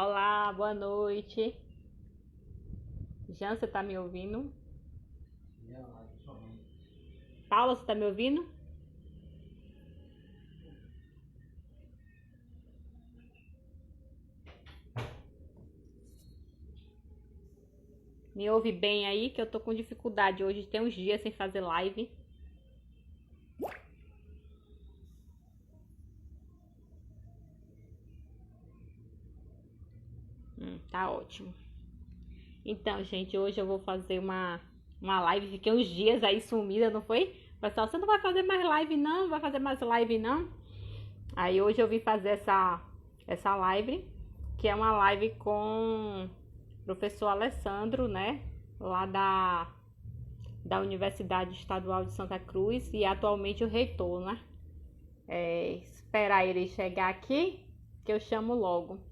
Olá, boa noite. Jean, você tá me ouvindo? Paula, você tá me ouvindo? Me ouve bem aí, que eu tô com dificuldade hoje. Tem uns dias sem fazer live. Tá ótimo. Então, gente, hoje eu vou fazer uma live. Fiquei uns dias aí sumida, não foi? Pessoal, você não vai fazer mais live não? Não vai fazer mais live não? Aí hoje eu vim fazer essa live, que é uma live com o professor Alessandro, né? Lá da Universidade Estadual de Santa Cruz e atualmente o reitor, né? Esperar ele chegar aqui, que eu chamo logo.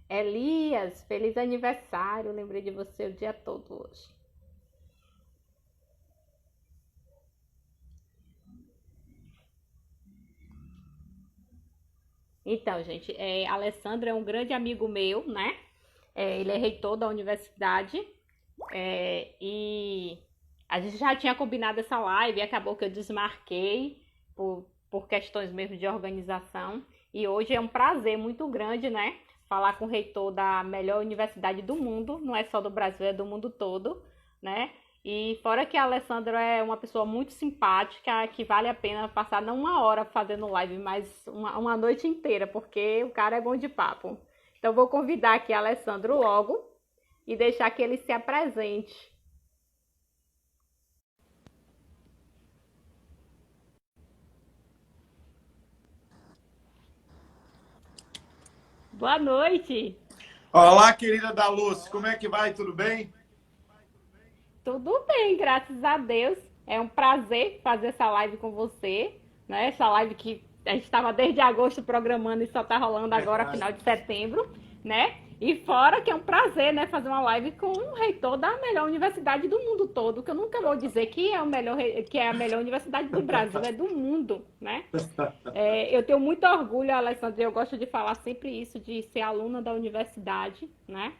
Elias, feliz aniversário, lembrei de você o dia todo hoje. Então, gente, Alessandro é um grande amigo meu, né? Ele é reitor da universidade e a gente já tinha combinado essa live e acabou que eu desmarquei por questões mesmo de organização. E hoje é um prazer muito grande, né? Falar com o reitor da melhor universidade do mundo, não é só do Brasil, é do mundo todo, né? E fora que a Alessandra é uma pessoa muito simpática, que vale a pena passar não uma hora fazendo live, mas uma noite inteira, porque o cara é bom de papo. Então vou convidar aqui a Alessandro logo e deixar que ele se apresente. Boa noite. Olá, querida Daluz, como é que vai? Tudo bem? Tudo bem, graças a Deus. É um prazer fazer essa live com você, né? Essa live que a gente estava desde agosto programando e só está rolando agora, Verdade. final de setembro, né? E fora que é um prazer, né, fazer uma live com o reitor da melhor universidade do mundo todo, que eu nunca vou dizer que é o melhor, que é a melhor universidade do Brasil, é do mundo, né? Eu tenho muito orgulho, Alessandra, eu gosto de falar sempre isso, de ser aluna da universidade, né?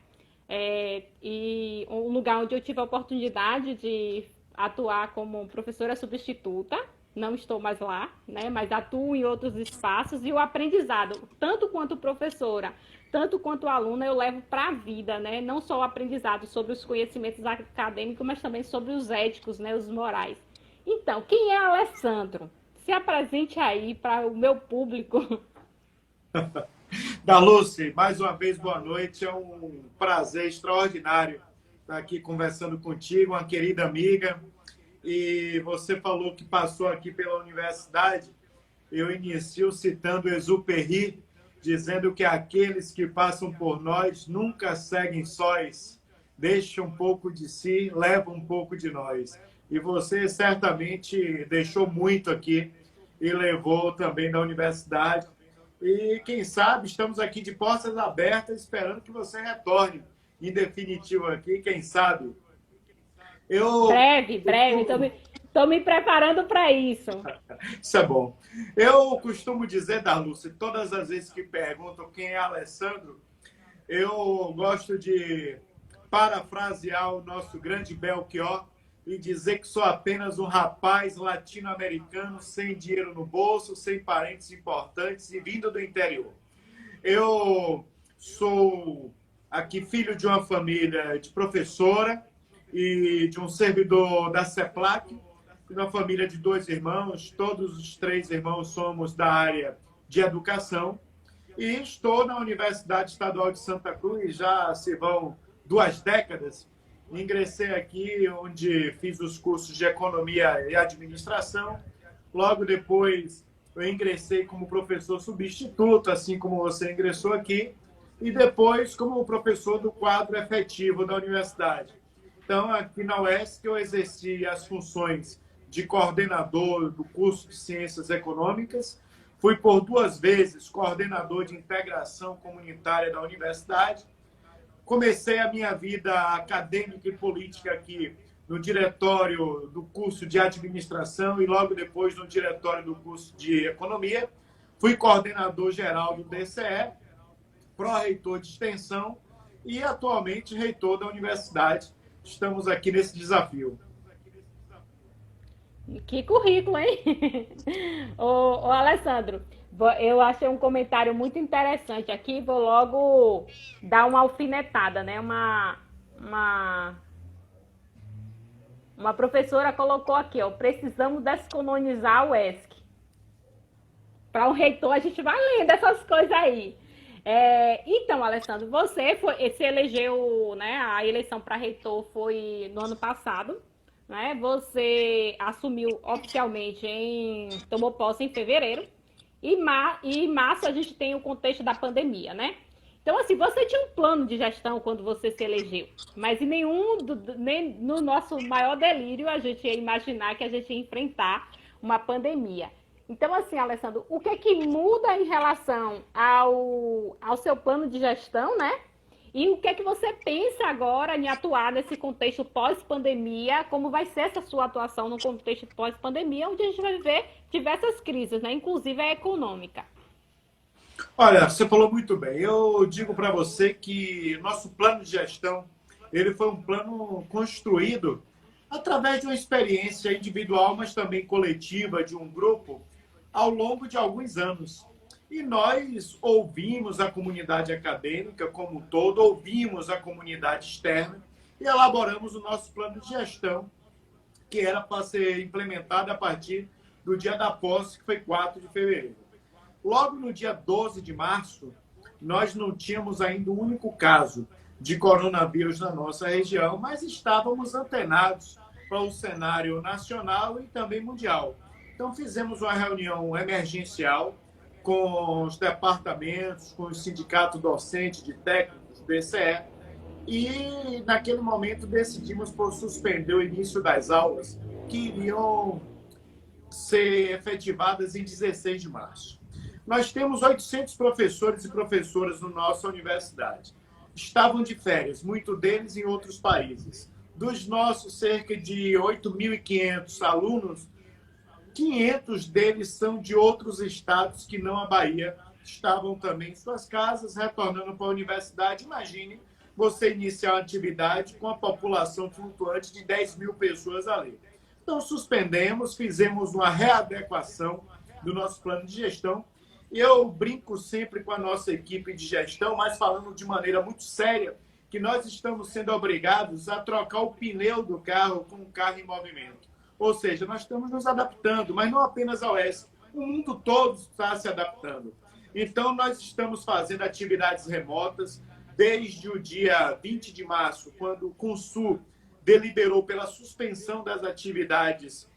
E um lugar onde eu tive a oportunidade de atuar como professora substituta. Não estou mais lá, né? Mas atuo em outros espaços e o aprendizado, tanto quanto professora, tanto quanto aluna, eu levo para a vida, né? Não só o aprendizado sobre os conhecimentos acadêmicos, mas também sobre os éticos, né? Os morais. Então, quem é Alessandro? Se apresente aí para o meu público. Daluz, mais uma vez, boa noite. É um prazer extraordinário estar aqui conversando contigo, uma querida amiga. E você falou que passou aqui pela universidade. Eu inicio citando Exupéry, dizendo que aqueles que passam por nós nunca seguem sós, deixam um pouco de si, levam um pouco de nós. E você certamente deixou muito aqui e levou também da universidade. E quem sabe estamos aqui de portas abertas esperando que você retorne em definitivo aqui, quem sabe. Eu Breve, breve, tô me preparando para isso. Isso é bom. Eu costumo dizer, Darluce, todas as vezes que perguntam quem é Alessandro, eu gosto de parafrasear o nosso grande Belchior e dizer que sou apenas um rapaz latino-americano sem dinheiro no bolso, sem parentes importantes e vindo do interior. Eu sou aqui filho de uma família de professora e de um servidor da CEPLAC, de uma família de dois irmãos. Todos os três irmãos somos da área de educação. E estou na Universidade Estadual de Santa Cruz, já se vão 2 décadas. Ingressei aqui, onde fiz os cursos de Economia e Administração. Logo depois, eu ingressei como professor substituto, assim como você ingressou aqui, e depois como professor do quadro efetivo da universidade. Então, aqui na UESC, eu exerci as funções de coordenador do curso de Ciências Econômicas. Fui por 2 vezes coordenador de integração comunitária da universidade. Comecei a minha vida acadêmica e política aqui no diretório do curso de administração e logo depois no diretório do curso de economia. Fui coordenador geral do DCE pró-reitor de extensão e atualmente reitor da universidade. Estamos aqui nesse desafio. Que currículo, hein? Ô, Alessandro, eu achei um comentário muito interessante aqui, vou logo dar uma alfinetada, né? Uma professora colocou aqui, ó, precisamos descolonizar o ESC. Para um reitor, a gente vai lendo essas coisas aí. Então, Alessandro, você se elegeu, né? A eleição para reitor foi no ano passado, né? Você assumiu oficialmente tomou posse em fevereiro. E em março a gente tem o contexto da pandemia, né? Então, assim, você tinha um plano de gestão quando você se elegeu, mas em nem no nosso maior delírio a gente ia imaginar que a gente ia enfrentar uma pandemia. Então, assim, Alessandro, o que é que muda em relação ao seu plano de gestão, né? E o que é que você pensa agora em atuar nesse contexto pós-pandemia? Como vai ser essa sua atuação no contexto pós-pandemia, onde a gente vai ver diversas crises, né? Inclusive a econômica. Olha, você falou muito bem. Eu digo para você que nosso plano de gestão, ele foi um plano construído através de uma experiência individual, mas também coletiva de um grupo ao longo de alguns anos. E nós ouvimos a comunidade acadêmica como um todo, ouvimos a comunidade externa e elaboramos o nosso plano de gestão, que era para ser implementado a partir do dia da posse, que foi 4 de fevereiro. Logo no dia 12 de março, nós não tínhamos ainda um único caso de coronavírus na nossa região, mas estávamos antenados para o cenário nacional e também mundial. Então, fizemos uma reunião emergencial com os departamentos, com o sindicato docente de técnicos do BCE, e naquele momento decidimos por suspender o início das aulas que iriam ser efetivadas em 16 de março. Nós temos 800 professores e professoras na nossa universidade. Estavam de férias, muitos deles em outros países. Dos nossos cerca de 8.500 alunos, 500 deles são de outros estados que não a Bahia. Estavam também em suas casas, retornando para a universidade. Imagine você iniciar uma atividade com a população flutuante de 10 mil pessoas ali. Então, suspendemos, fizemos uma readequação do nosso plano de gestão. E eu brinco sempre com a nossa equipe de gestão, mas falando de maneira muito séria, que nós estamos sendo obrigados a trocar o pneu do carro com um carro em movimento. Ou seja, nós estamos nos adaptando, mas não apenas ao ESC. O mundo todo está se adaptando. Então, nós estamos fazendo atividades remotas desde o dia 20 de março, quando o Consul deliberou pela suspensão das atividades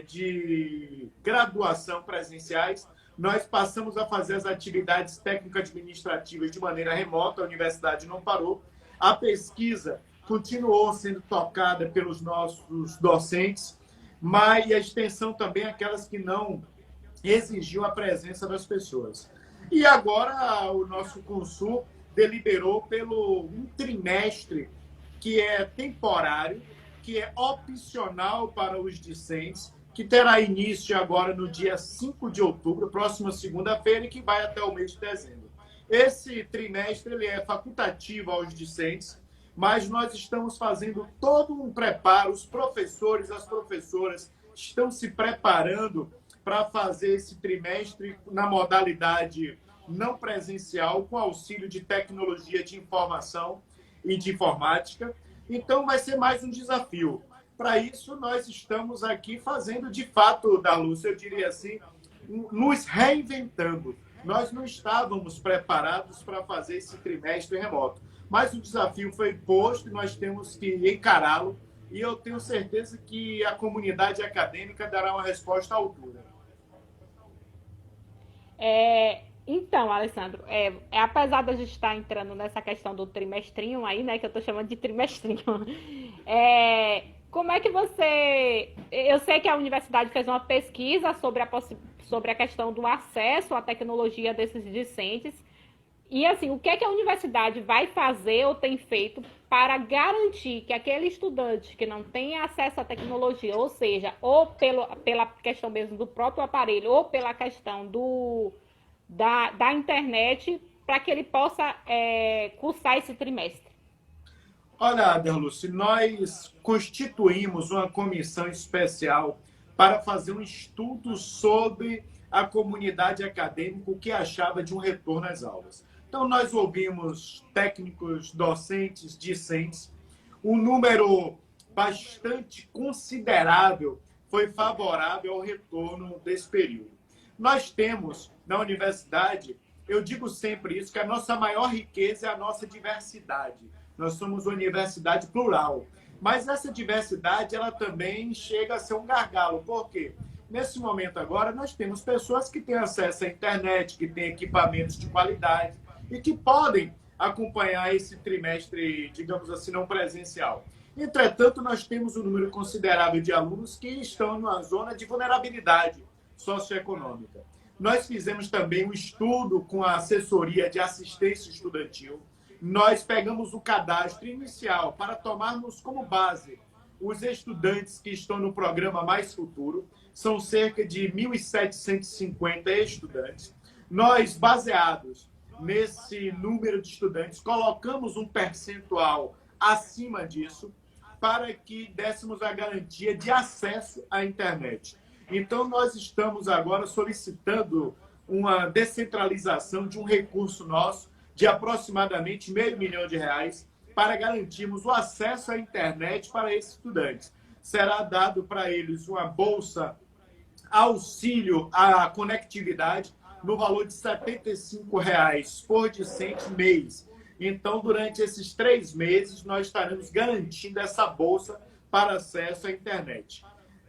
de graduação presenciais. Nós passamos a fazer as atividades técnico-administrativas de maneira remota, a universidade não parou. A pesquisa continuou sendo tocada pelos nossos docentes, mas a extensão também aquelas que não exigiu a presença das pessoas. E agora o nosso Consul deliberou pelo um trimestre que é temporário, que é opcional para os discentes, que terá início agora no dia 5 de outubro, próxima segunda-feira, e que vai até o mês de dezembro. Esse trimestre ele é facultativo aos discentes, mas nós estamos fazendo todo um preparo, os professores, as professoras estão se preparando para fazer esse trimestre na modalidade não presencial, com auxílio de tecnologia de informação e de informática. Então, vai ser mais um desafio. Para isso, nós estamos aqui fazendo, de fato, Darlúcia, eu diria assim, nos reinventando. Nós não estávamos preparados para fazer esse trimestre remoto, mas o desafio foi posto e nós temos que encará-lo, e eu tenho certeza que a comunidade acadêmica dará uma resposta à altura. Então, Alessandro, apesar da gente estar entrando nessa questão do trimestrinho aí, né, que eu estou chamando de trimestrinho, como é que você... Eu sei que a universidade fez uma pesquisa sobre a questão do acesso à tecnologia desses discentes, e assim, o que é que a universidade vai fazer ou tem feito para garantir que aquele estudante que não tem acesso à tecnologia, ou seja, ou pela questão mesmo do próprio aparelho, ou pela questão da internet, para que ele possa cursar esse trimestre? Olha, Aderluce, nós constituímos uma comissão especial para fazer um estudo sobre a comunidade acadêmica, o que achava de um retorno às aulas. Então, nós ouvimos técnicos, docentes, discentes. Um número bastante considerável foi favorável ao retorno desse período. Nós temos, na universidade, eu digo sempre isso, que a nossa maior riqueza é a nossa diversidade. Nós somos uma universidade plural. Mas essa diversidade, ela também chega a ser um gargalo. Por quê? Nesse momento agora, nós temos pessoas que têm acesso à internet, que têm equipamentos de qualidade e que podem acompanhar esse trimestre, digamos assim, não presencial. Entretanto, nós temos um número considerável de alunos que estão numa zona de vulnerabilidade socioeconômica. Nós fizemos também um estudo com a assessoria de assistência estudantil. Nós pegamos o cadastro inicial para tomarmos como base os estudantes que estão no programa Mais Futuro. São cerca de 1.750 estudantes. Nós, baseados nesse número de estudantes, colocamos um percentual acima disso para que dessemos a garantia de acesso à internet. Então, nós estamos agora solicitando uma descentralização de um recurso nosso de aproximadamente R$500 mil para garantirmos o acesso à internet para esses estudantes. Será dado para eles uma bolsa auxílio à conectividade no valor de R$ 75 por discente mês. Então, durante esses 3 meses, nós estaremos garantindo essa bolsa para acesso à internet.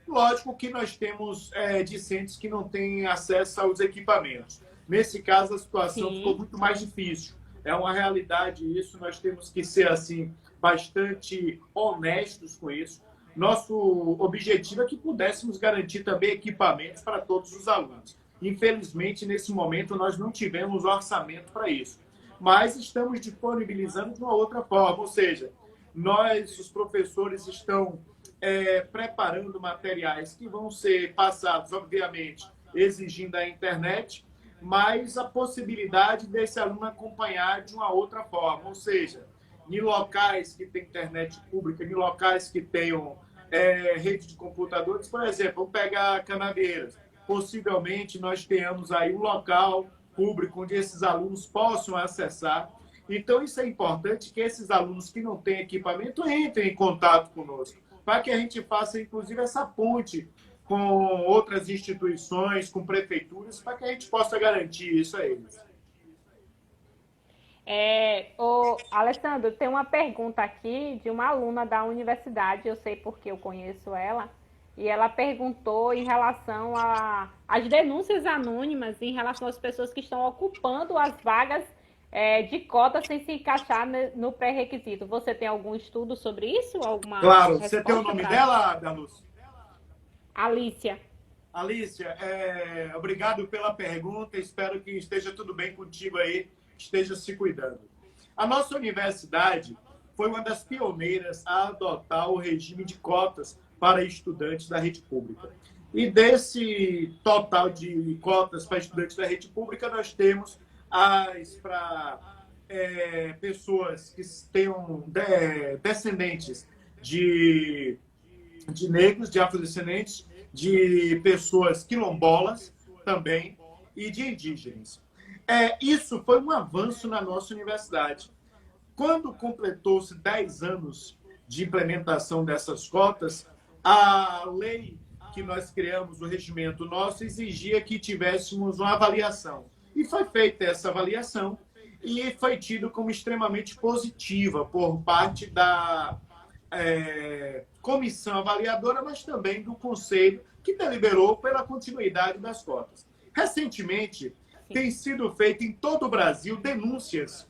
Lógico que nós temos discentes que não têm acesso aos equipamentos. Nesse caso, a situação ficou muito mais difícil. É uma realidade isso, nós temos que ser assim bastante honestos com isso. Nosso objetivo é que pudéssemos garantir também equipamentos para todos os alunos. Infelizmente, nesse momento, nós não tivemos orçamento para isso. Mas estamos disponibilizando de uma outra forma, ou seja, nós, os professores, estão preparando materiais que vão ser passados, obviamente, exigindo a internet, mas a possibilidade desse aluno acompanhar de uma outra forma, ou seja, em locais que tem internet pública, em locais que tenham rede de computadores, por exemplo, vamos pegar Canaveiras, possivelmente nós tenhamos aí um local público onde esses alunos possam acessar. Então, isso é importante que esses alunos que não têm equipamento entrem em contato conosco, para que a gente faça, inclusive, essa ponte com outras instituições, com prefeituras, para que a gente possa garantir isso a eles. Alessandro, tem uma pergunta aqui de uma aluna da universidade, eu sei porque eu conheço ela, e ela perguntou em relação às denúncias anônimas, em relação às pessoas que estão ocupando as vagas de cota sem se encaixar no pré-requisito. Você tem algum estudo sobre isso? Claro, você tem o nome dela, Dalúcia? Alicia. Alicia, obrigado pela pergunta, espero que esteja tudo bem contigo aí, esteja se cuidando. A nossa universidade foi uma das pioneiras a adotar o regime de cotas para estudantes da rede pública. E desse total de cotas para estudantes da rede pública, nós temos as para pessoas que tenham descendentes de negros, de afrodescendentes, de pessoas quilombolas também e de indígenas. Isso foi um avanço na nossa universidade. Quando completou-se 10 anos de implementação dessas cotas, a lei que nós criamos, o regimento nosso, exigia que tivéssemos uma avaliação. E foi feita essa avaliação e foi tido como extremamente positiva por parte da comissão avaliadora, mas também do conselho, que deliberou pela continuidade das cotas. Recentemente, tem sido feito em todo o Brasil denúncias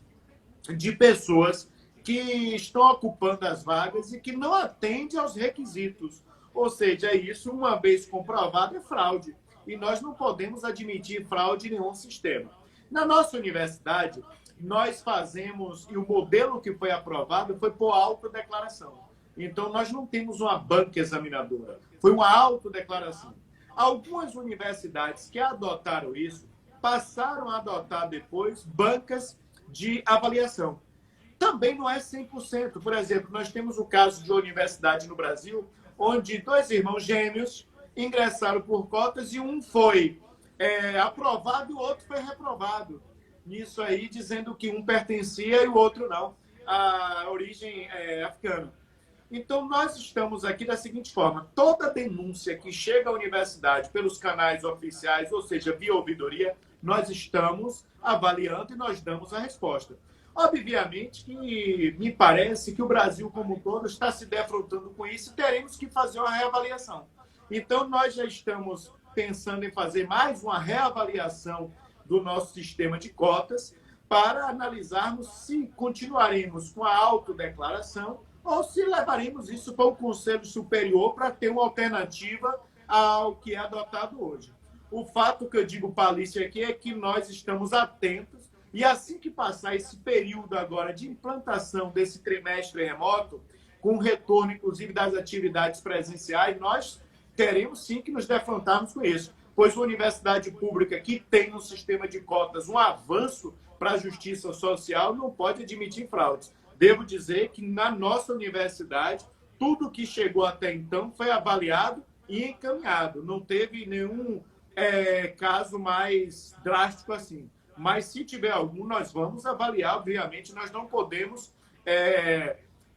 de pessoas que estão ocupando as vagas e que não atendem aos requisitos. Ou seja, isso, uma vez comprovado, é fraude. E nós não podemos admitir fraude em nenhum sistema. Na nossa universidade, nós fazemos, e o modelo que foi aprovado foi por autodeclaração. Então, nós não temos uma banca examinadora. Foi uma autodeclaração. Algumas universidades que adotaram isso passaram a adotar depois bancas de avaliação. Também não é 100%. Por exemplo, nós temos o caso de uma universidade no Brasil, onde 2 irmãos gêmeos ingressaram por cotas e um foi aprovado e o outro foi reprovado. Nisso aí, dizendo que um pertencia e o outro não, à origem africana. Então, nós estamos aqui da seguinte forma: toda denúncia que chega à universidade pelos canais oficiais, ou seja, via ouvidoria, nós estamos avaliando e nós damos a resposta. Obviamente que me parece que o Brasil como um todo está se defrontando com isso e teremos que fazer uma reavaliação. Então, nós já estamos pensando em fazer mais uma reavaliação do nosso sistema de cotas para analisarmos se continuaremos com a autodeclaração ou se levaremos isso para o Conselho Superior para ter uma alternativa ao que é adotado hoje. O fato que eu digo para a Alice aqui é que nós estamos atentos e assim que passar esse período agora de implantação desse trimestre remoto, com retorno, inclusive, das atividades presenciais, nós teremos sim que nos defrontarmos com isso, pois uma universidade pública que tem um sistema de cotas, um avanço para a justiça social, não pode admitir fraudes. Devo dizer que na nossa universidade, tudo que chegou até então foi avaliado e encaminhado. Não teve nenhum caso mais drástico assim. Mas se tiver algum, nós vamos avaliar. Obviamente, nós não podemos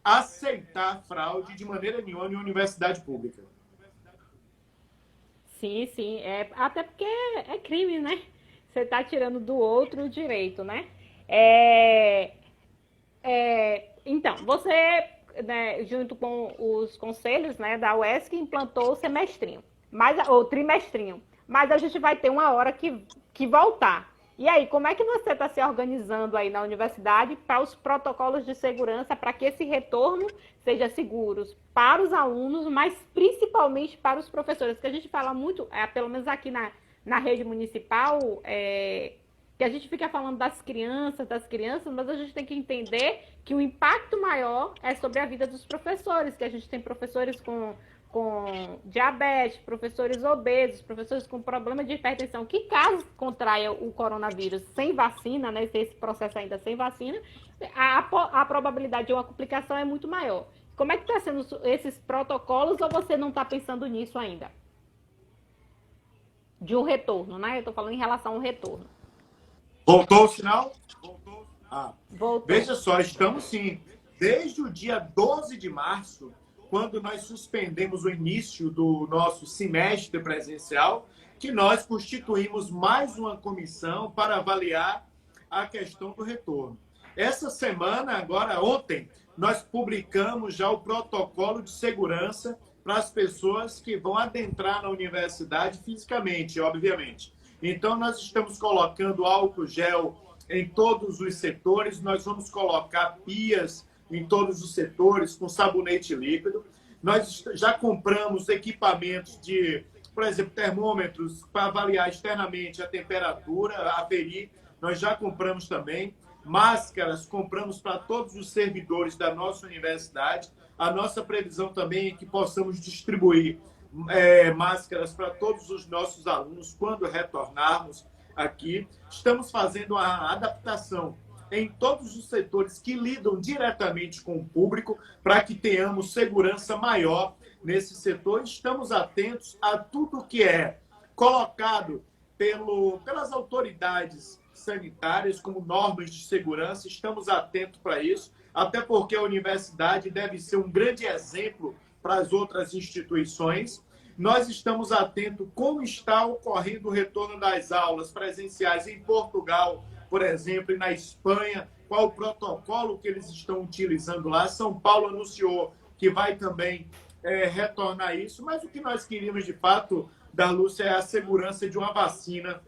aceitar fraude de maneira nenhuma em universidade pública. Sim, sim. Até porque é crime, né? Você está tirando do outro o direito, né? Então, você, né, junto com os conselhos, né, da UESC, implantou o semestrinho, ou trimestrinho. Mas a gente vai ter uma hora que voltar. E aí, como é que você está se organizando aí na universidade para os protocolos de segurança, para que esse retorno seja seguro para os alunos, mas principalmente para os professores? Porque a gente fala muito, pelo menos aqui na rede municipal, que a gente fica falando das crianças, mas a gente tem que entender que o impacto maior é sobre a vida dos professores, que a gente tem professores com diabetes, professores obesos, professores com problema de hipertensão, que caso contraia o coronavírus sem vacina, né, esse processo ainda sem vacina, a probabilidade de uma complicação é muito maior. Como é que está sendo esses protocolos, ou você não está pensando nisso ainda? De um retorno, né? Eu estou falando em relação ao retorno. Voltou o sinal? Voltou. Voltou. Veja só, estamos sim. Desde o dia 12 de março, quando nós suspendemos o início do nosso semestre presencial, que nós constituímos mais uma comissão para avaliar a questão do retorno. Essa semana, agora ontem, nós publicamos já o protocolo de segurança para as pessoas que vão adentrar na universidade fisicamente, obviamente. Então, nós estamos colocando álcool gel em todos os setores, nós vamos colocar pias em todos os setores com sabonete líquido. Nós já compramos equipamentos por exemplo, termômetros para avaliar externamente a temperatura, aferir. Nós já compramos também. Máscaras, compramos para todos os servidores da nossa universidade. A nossa previsão também é que possamos distribuir máscaras para todos os nossos alunos quando retornarmos aqui. Estamos fazendo a adaptação em todos os setores que lidam diretamente com o público para que tenhamos segurança maior nesse setor. Estamos atentos a tudo que é colocado pelas autoridades sanitárias como normas de segurança. Estamos atentos para isso, até porque a universidade deve ser um grande exemplo para as outras instituições. Nós estamos atentos como está ocorrendo o retorno das aulas presenciais em Portugal, por exemplo, e na Espanha, qual o protocolo que eles estão utilizando lá. São Paulo anunciou que vai também retornar isso, mas o que nós queríamos, de fato, Darlúcia, é a segurança de uma vacina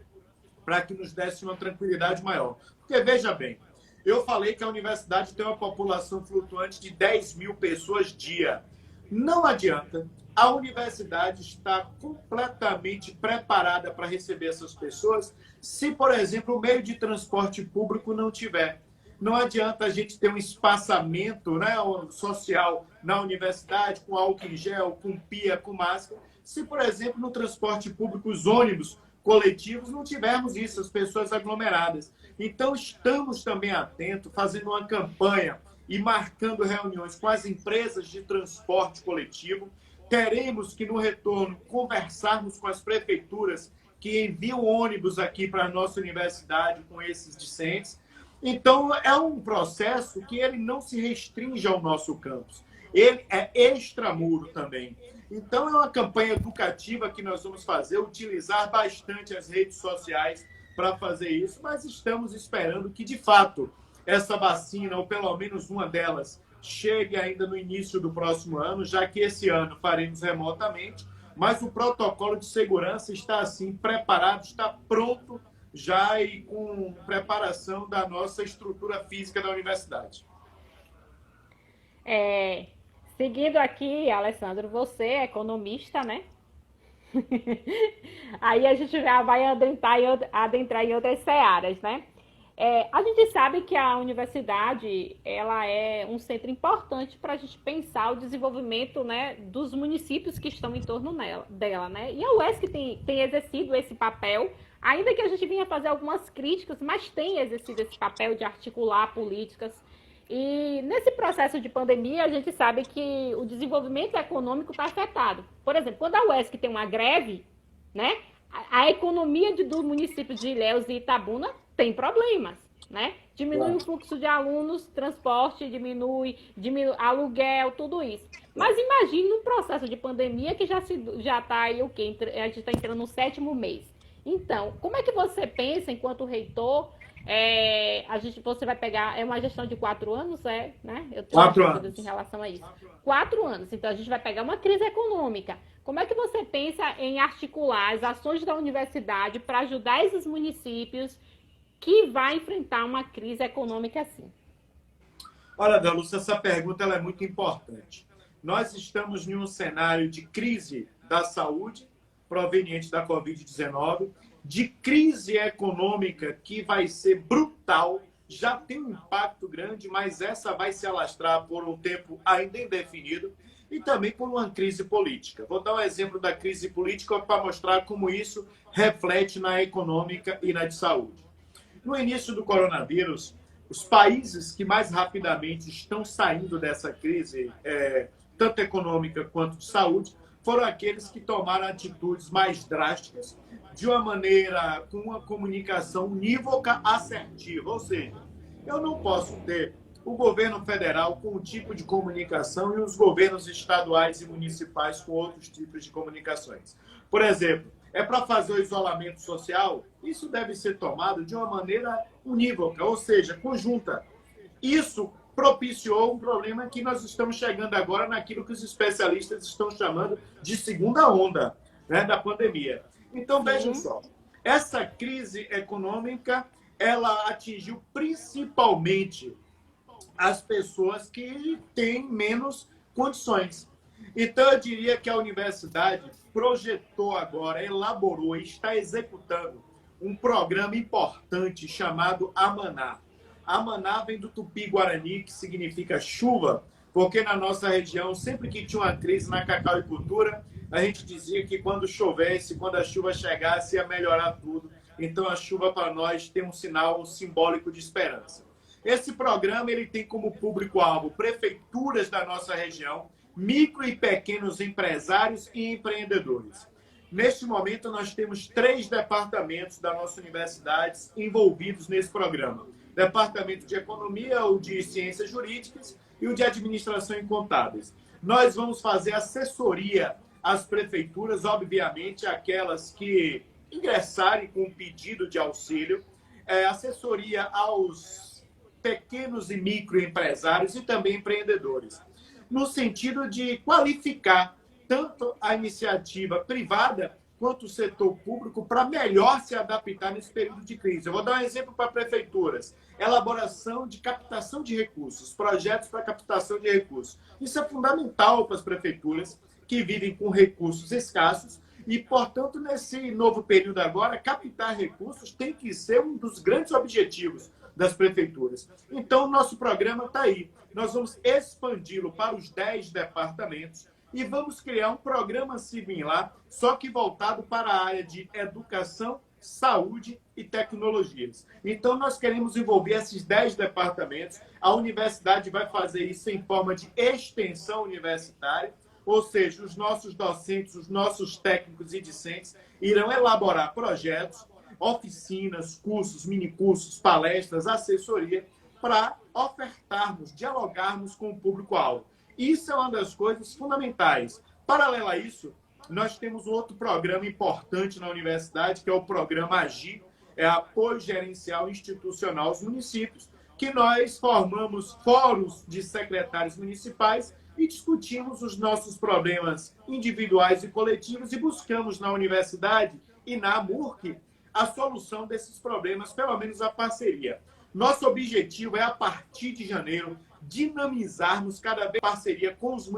para que nos desse uma tranquilidade maior. Porque, veja bem, eu falei que a universidade tem uma população flutuante de 10 mil pessoas dia. Não adianta. A universidade está completamente preparada para receber essas pessoas se, por exemplo, o meio de transporte público não tiver. Não adianta a gente ter um espaçamento, né, social na universidade, com álcool em gel, com pia, com máscara, se, por exemplo, no transporte público os ônibus coletivos, não tivermos isso, as pessoas aglomeradas. Então, estamos também atentos, fazendo uma campanha e marcando reuniões com as empresas de transporte coletivo. Teremos que, no retorno, conversarmos com as prefeituras que enviam ônibus aqui para a nossa universidade com esses discentes. Então, é um processo que ele não se restringe ao nosso campus. Ele é extramuro também. Então, é uma campanha educativa que nós vamos fazer, utilizar bastante as redes sociais para fazer isso, mas estamos esperando que, de fato, essa vacina, ou pelo menos uma delas, chegue ainda no início do próximo ano, já que esse ano faremos remotamente, mas o protocolo de segurança está, assim, preparado, está pronto já e com preparação da nossa estrutura física da universidade. Seguindo aqui, Alessandro, você é economista, né? Aí a gente já vai adentrar em outras searas, né? A gente sabe que a universidade ela é um centro importante para a gente pensar o desenvolvimento, né, dos municípios que estão em torno dela, né? E a UESC tem exercido esse papel, ainda que a gente vinha fazer algumas críticas, mas tem exercido esse papel de articular políticas. E nesse processo de pandemia, a gente sabe que o desenvolvimento econômico está afetado. Por exemplo, quando a UESC tem uma greve, né, a economia do município de Ilhéus e Itabuna tem problemas, né? Diminui o fluxo de alunos, transporte, diminui aluguel, tudo isso. Mas imagine um processo de pandemia que já está aí o quê? A gente está entrando no 7º mês. Então, como é que você pensa, enquanto reitor, você vai pegar, é uma gestão de 4 anos, né? Eu tenho 4 dúvidas em relação a isso. 4 anos, então a gente vai pegar uma crise econômica. Como é que você pensa em articular as ações da universidade para ajudar esses municípios que vai enfrentar uma crise econômica assim? Olha, Dalúcia, essa pergunta ela é muito importante. Nós estamos em um cenário de crise da saúde, proveniente da Covid-19, de crise econômica que vai ser brutal, já tem um impacto grande, mas essa vai se alastrar por um tempo ainda indefinido, e também por uma crise política. Vou dar um exemplo da crise política para mostrar como isso reflete na econômica e na de saúde. No início do coronavírus, os países que mais rapidamente estão saindo dessa crise, tanto econômica quanto de saúde, foram aqueles que tomaram atitudes mais drásticas, de uma maneira, com uma comunicação unívoca, assertiva. Ou seja, eu não posso ter o governo federal com um tipo de comunicação e os governos estaduais e municipais com outros tipos de comunicações. Por exemplo, para fazer o isolamento social, isso deve ser tomado de uma maneira unívoca, ou seja, conjunta. Isso propiciou um problema que nós estamos chegando agora naquilo que os especialistas estão chamando de segunda onda, né, da pandemia. Então, vejam só, essa crise econômica, ela atingiu principalmente as pessoas que têm menos condições. Então, eu diria que a universidade projetou agora, elaborou e está executando um programa importante chamado Amaná. Amaná vem do tupi-guarani, que significa chuva, porque na nossa região, sempre que tinha uma crise na cacauicultura, a gente dizia que quando chovesse, quando a chuva chegasse, ia melhorar tudo. Então, a chuva para nós tem um sinal, um simbólico de esperança. Esse programa ele tem como público-alvo prefeituras da nossa região, micro e pequenos empresários e empreendedores. Neste momento, nós temos 3 departamentos da nossa universidade envolvidos nesse programa. Departamento de Economia, o de Ciências Jurídicas e o de Administração e Contábeis. Nós vamos fazer assessoria às prefeituras, obviamente, aquelas que ingressarem com pedido de auxílio, assessoria aos pequenos e microempresários e também empreendedores, no sentido de qualificar tanto a iniciativa privada quanto o setor público para melhor se adaptar nesse período de crise. Eu vou dar um exemplo para prefeituras. Elaboração de captação de recursos, projetos para captação de recursos. Isso é fundamental para as prefeituras que vivem com recursos escassos e, portanto, nesse novo período agora, captar recursos tem que ser um dos grandes objetivos das prefeituras. Então, o nosso programa está aí. Nós vamos expandi-lo para os 10 departamentos e vamos criar um programa similar, só que voltado para a área de educação, saúde e tecnologias. Então, nós queremos envolver esses 10 departamentos. A universidade vai fazer isso em forma de extensão universitária, ou seja, os nossos docentes, os nossos técnicos e discentes irão elaborar projetos, oficinas, cursos, minicursos, palestras, assessoria, para ofertarmos, dialogarmos com o público-alvo. Isso é uma das coisas fundamentais. Paralelo a isso, nós temos um outro programa importante na universidade, que é o programa AGIR, é Apoio Gerencial Institucional aos Municípios, que nós formamos fóruns de secretários municipais e discutimos os nossos problemas individuais e coletivos e buscamos na universidade e na AMURC a solução desses problemas, pelo menos a parceria. Nosso objetivo é, a partir de janeiro, dinamizarmos cada vez parceria com os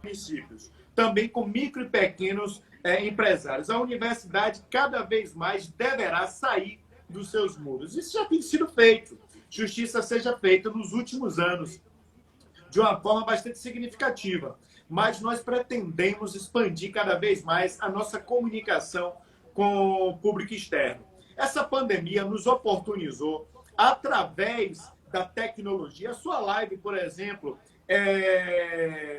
municípios, também com micro e pequenos empresários. A universidade cada vez mais deverá sair dos seus muros. Isso já tem sido feito. Justiça seja feita nos últimos anos, de uma forma bastante significativa. Mas nós pretendemos expandir cada vez mais a nossa comunicação com o público externo. Essa pandemia nos oportunizou, através da tecnologia, a sua live, por exemplo,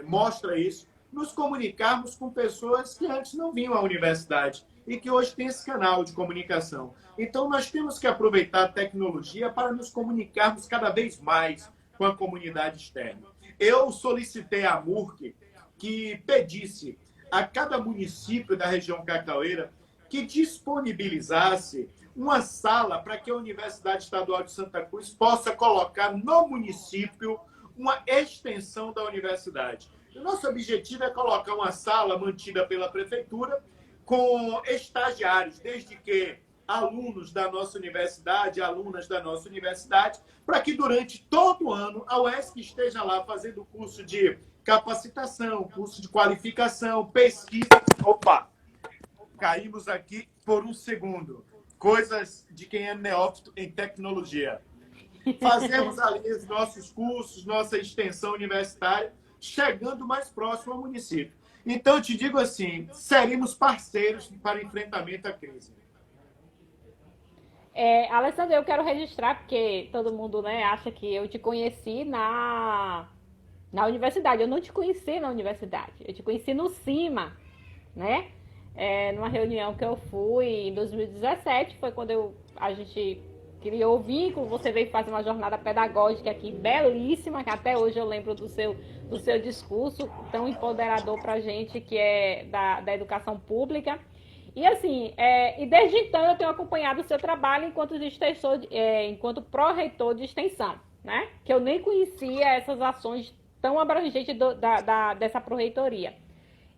mostra isso, nos comunicarmos com pessoas que antes não vinham à universidade e que hoje tem esse canal de comunicação. Então, nós temos que aproveitar a tecnologia para nos comunicarmos cada vez mais com a comunidade externa. Eu solicitei à MURC que pedisse a cada município da região Cacaueira que disponibilizasse uma sala para que a Universidade Estadual de Santa Cruz possa colocar no município uma extensão da universidade. O nosso objetivo é colocar uma sala mantida pela prefeitura com estagiários, desde que alunos da nossa universidade, alunas da nossa universidade, para que durante todo o ano a UESC esteja lá fazendo curso de capacitação, curso de qualificação, pesquisa. Opa! Caímos aqui por um segundo. Coisas de quem é neófito em tecnologia. Fazemos ali os nossos cursos, nossa extensão universitária, chegando mais próximo ao município. Então, eu te digo assim, seremos parceiros para o enfrentamento à crise. Alessandra, eu quero registrar, porque todo mundo, né, acha que eu te conheci na universidade. Eu não te conheci na universidade, eu te conheci no CIMA, né? Numa reunião que eu fui em 2017, foi quando a gente criou o vínculo, você veio fazer uma jornada pedagógica aqui belíssima, que até hoje eu lembro do seu discurso tão empoderador para a gente, que é da educação pública. E assim, e desde então eu tenho acompanhado o seu trabalho enquanto pró-reitor de extensão, né? Que eu nem conhecia essas ações tão abrangentes dessa pró-reitoria.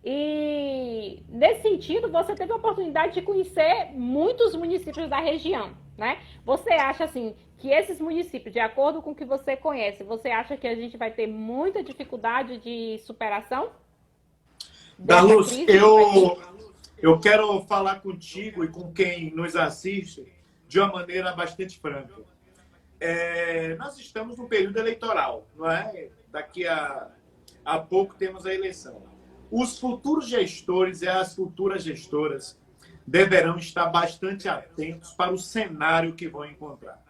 E nesse sentido, você teve a oportunidade de conhecer muitos municípios da região, né? Você acha assim que esses municípios, de acordo com o que você conhece, você acha que a gente vai ter muita dificuldade de superação? Darluz, eu quero falar contigo e com quem nos assiste de uma maneira bastante franca. Nós estamos no período eleitoral, não é? Daqui a pouco temos a eleição. Os futuros gestores e as futuras gestoras deverão estar bastante atentos para o cenário que vão encontrar.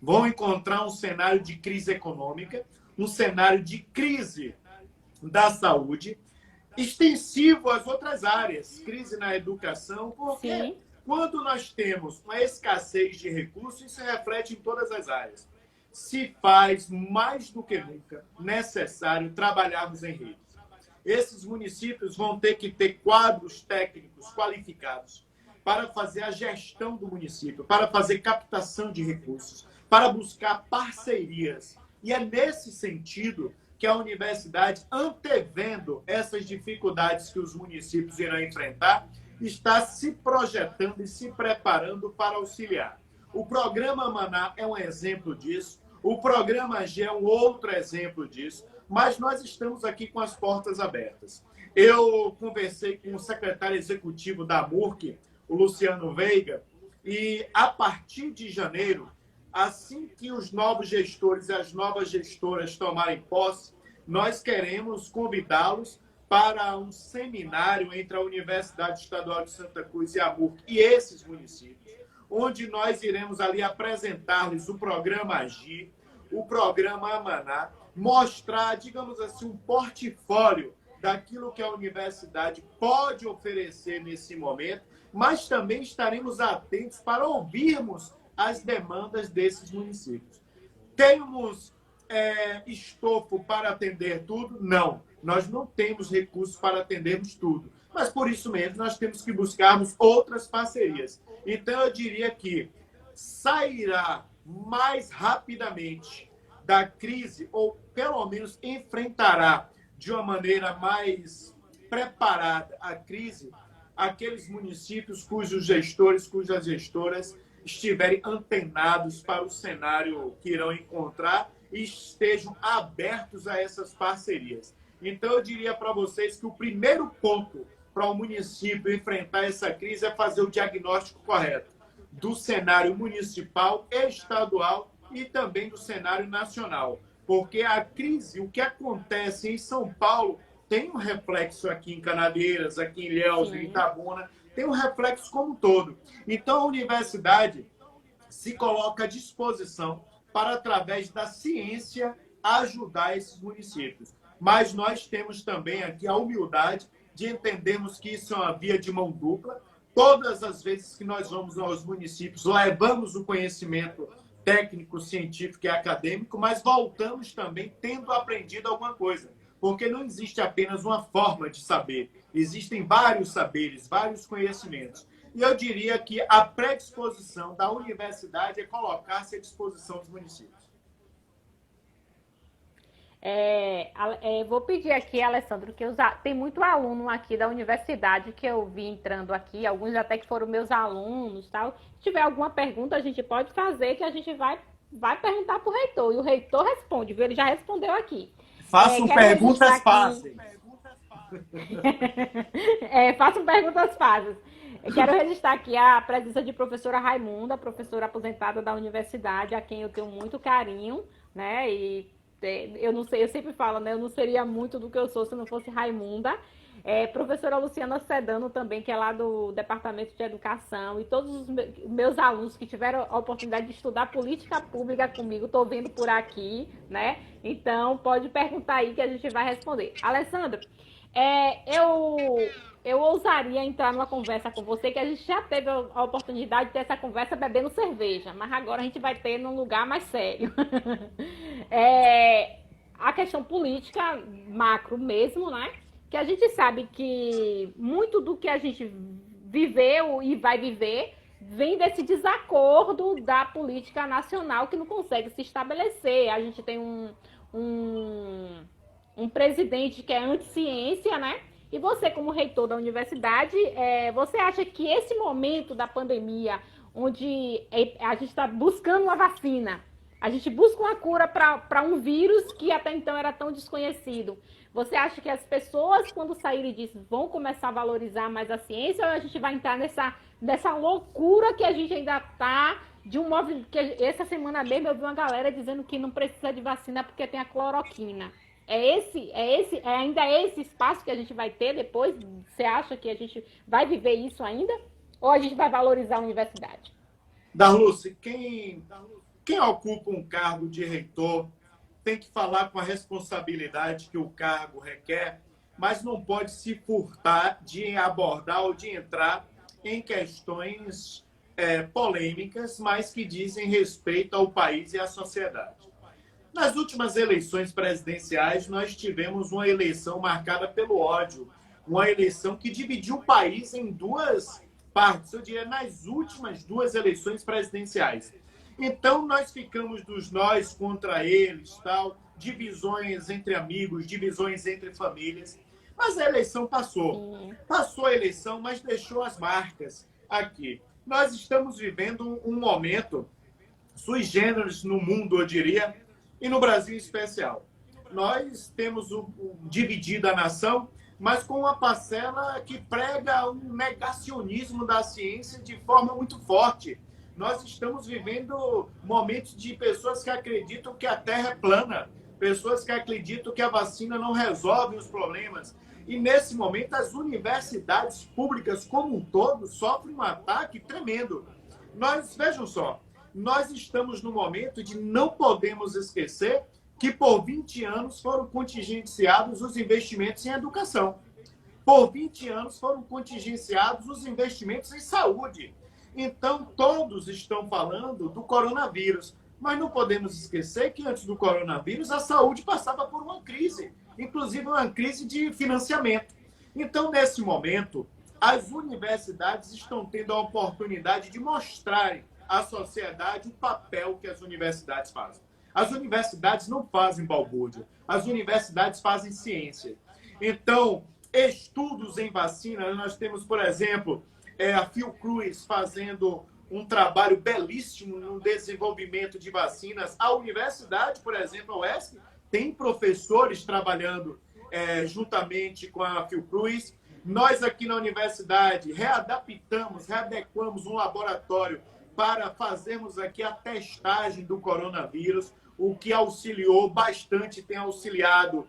Vão encontrar um cenário de crise econômica, um cenário de crise da saúde, extensivo às outras áreas, crise na educação, porque Sim. Quando nós temos uma escassez de recursos, isso reflete em todas as áreas. Se faz mais do que nunca necessário trabalharmos em rede. Esses municípios vão ter que ter quadros técnicos qualificados para fazer a gestão do município, para fazer captação de recursos, para buscar parcerias. E é nesse sentido que a universidade, antevendo essas dificuldades que os municípios irão enfrentar, está se projetando e se preparando para auxiliar. O programa Maná é um exemplo disso, o programa G é um outro exemplo disso, mas nós estamos aqui com as portas abertas. Eu conversei com o secretário executivo da MURC, o Luciano Veiga, e a partir de janeiro, assim que os novos gestores e as novas gestoras tomarem posse, nós queremos convidá-los para um seminário entre a Universidade Estadual de Santa Cruz e a MURC e esses municípios, onde nós iremos ali apresentar-lhes o programa Agir, o programa Amaná, mostrar, digamos assim, um portfólio daquilo que a universidade pode oferecer nesse momento, mas também estaremos atentos para ouvirmos as demandas desses municípios. Temos estofo para atender tudo? Não. Nós não temos recursos para atendermos tudo. Mas, por isso mesmo, nós temos que buscarmos outras parcerias. Então, eu diria que sairá mais rapidamente da crise, ou pelo menos enfrentará de uma maneira mais preparada a crise, aqueles municípios cujos gestores, cujas gestoras estiverem antenados para o cenário que irão encontrar e estejam abertos a essas parcerias. Então, eu diria para vocês que o primeiro ponto para o município enfrentar essa crise é fazer o diagnóstico correto do cenário municipal, estadual e também do cenário nacional. Porque a crise, o que acontece em São Paulo, tem um reflexo aqui em Canadeiras, aqui em Ilhéus, em Itabuna, tem um reflexo como um todo. Então, a universidade se coloca à disposição para, através da ciência, ajudar esses municípios. Mas nós temos também aqui a humildade de entendermos que isso é uma via de mão dupla. Todas as vezes que nós vamos aos municípios, levamos o conhecimento técnico, científico e acadêmico, mas voltamos também tendo aprendido alguma coisa. Porque não existe apenas uma forma de saber. Existem vários saberes, vários conhecimentos. E eu diria que a predisposição da universidade é colocar-se à disposição dos municípios. Vou pedir aqui, Alessandro, que tem muito aluno aqui da universidade que eu vi entrando aqui, alguns até que foram meus alunos, tal. Se tiver alguma pergunta, a gente pode fazer, que a gente vai perguntar para o reitor, e o reitor responde, viu? Ele já respondeu aqui. Façam perguntas fáceis. Façam perguntas fáceis. Eu quero registrar aqui a presença de professora Raimunda, professora aposentada da universidade, a quem eu tenho muito carinho, né? E eu não sei, eu sempre falo, né? Eu não seria muito do que eu sou se não fosse Raimunda. Professora Luciana Sedano também, que é lá do Departamento de Educação, e todos os meus alunos que tiveram a oportunidade de estudar política pública comigo, estou vendo por aqui, né? Então, pode perguntar aí que a gente vai responder. Alessandro, eu ousaria entrar numa conversa com você, que a gente já teve a oportunidade de ter essa conversa bebendo cerveja, mas agora a gente vai ter num lugar mais sério. A questão política macro mesmo, né? Que a gente sabe que muito do que a gente viveu e vai viver vem desse desacordo da política nacional que não consegue se estabelecer. A gente tem um presidente que é anti-ciência, né? E você, como reitor da universidade, você acha que esse momento da pandemia, onde a gente está buscando uma vacina, a gente busca uma cura para um vírus que até então era tão desconhecido, você acha que as pessoas, quando saírem disso, vão começar a valorizar mais a ciência, ou a gente vai entrar nessa loucura que a gente ainda está, de um movimento que essa semana mesmo eu vi uma galera dizendo que não precisa de vacina porque tem a cloroquina. Ainda esse espaço que a gente vai ter depois? Você acha que a gente vai viver isso ainda? Ou a gente vai valorizar a universidade? Darluce, quem ocupa um cargo de reitor tem que falar com a responsabilidade que o cargo requer, mas não pode se furtar de abordar ou de entrar em questões polêmicas, mas que dizem respeito ao país e à sociedade. Nas últimas eleições presidenciais, nós tivemos uma eleição marcada pelo ódio, uma eleição que dividiu o país em duas partes, eu diria, nas últimas duas eleições presidenciais. Então, nós ficamos dos nós contra eles, tal, divisões entre amigos, divisões entre famílias. Mas a eleição passou. Passou a eleição, mas deixou as marcas aqui. Nós estamos vivendo um momento sui generis no mundo, eu diria, e no Brasil em especial. Nós temos dividido a nação, mas com uma parcela que prega um negacionismo da ciência de forma muito forte. Nós estamos vivendo momentos de pessoas que acreditam que a Terra é plana, pessoas que acreditam que a vacina não resolve os problemas. E, nesse momento, as universidades públicas como um todo sofrem um ataque tremendo. Vejam só, nós estamos no momento de não podemos esquecer que por 20 anos foram contingenciados os investimentos em educação. Por 20 anos foram contingenciados os investimentos em saúde. Então, todos estão falando do coronavírus. Mas não podemos esquecer que antes do coronavírus a saúde passava por uma crise, inclusive uma crise de financiamento. Então, nesse momento, as universidades estão tendo a oportunidade de mostrarem à sociedade o papel que as universidades fazem. As universidades não fazem balbúrdia, as universidades fazem ciência. Então, estudos em vacina, nós temos, por exemplo, a Fiocruz fazendo um trabalho belíssimo no desenvolvimento de vacinas. A universidade, por exemplo, a UESC, tem professores trabalhando juntamente com a Fiocruz. Nós aqui na universidade readequamos um laboratório para fazermos aqui a testagem do coronavírus, o que auxiliou bastante, tem auxiliado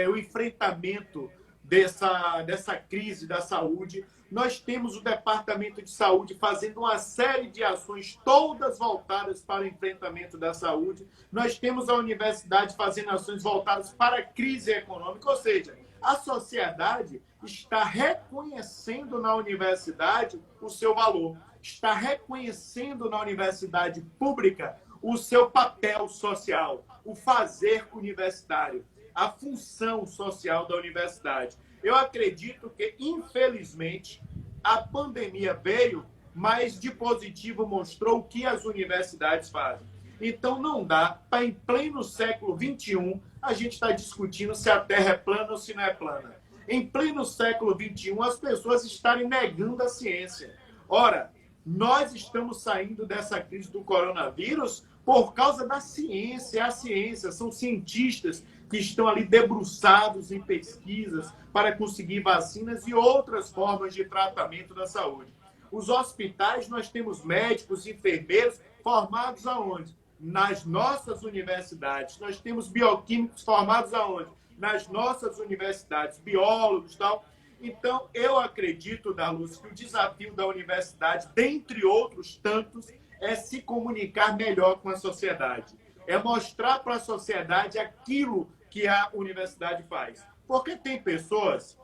o enfrentamento dessa crise da saúde. Nós temos o Departamento de Saúde fazendo uma série de ações, todas voltadas para o enfrentamento da saúde. Nós temos a universidade fazendo ações voltadas para a crise econômica, ou seja, a sociedade está reconhecendo na universidade o seu valor, está reconhecendo na universidade pública o seu papel social, o fazer universitário, a função social da universidade. Eu acredito que, infelizmente, a pandemia veio, mas de positivo mostrou o que as universidades fazem. Então, não dá para, em pleno século XXI, a gente estar discutindo se a Terra é plana ou se não é plana. Em pleno século XXI, as pessoas estarem negando a ciência. Ora, nós estamos saindo dessa crise do coronavírus por causa da ciência. A ciência são cientistas que estão ali debruçados em pesquisas para conseguir vacinas e outras formas de tratamento da saúde. Os hospitais, nós temos médicos, enfermeiros formados aonde? Nas nossas universidades. Nós temos bioquímicos formados aonde? Nas nossas universidades, biólogos e tal. Então, eu acredito, Darlúcia, que o desafio da universidade, dentre outros tantos, é se comunicar melhor com a sociedade. É mostrar para a sociedade aquilo que a universidade faz. Porque tem pessoas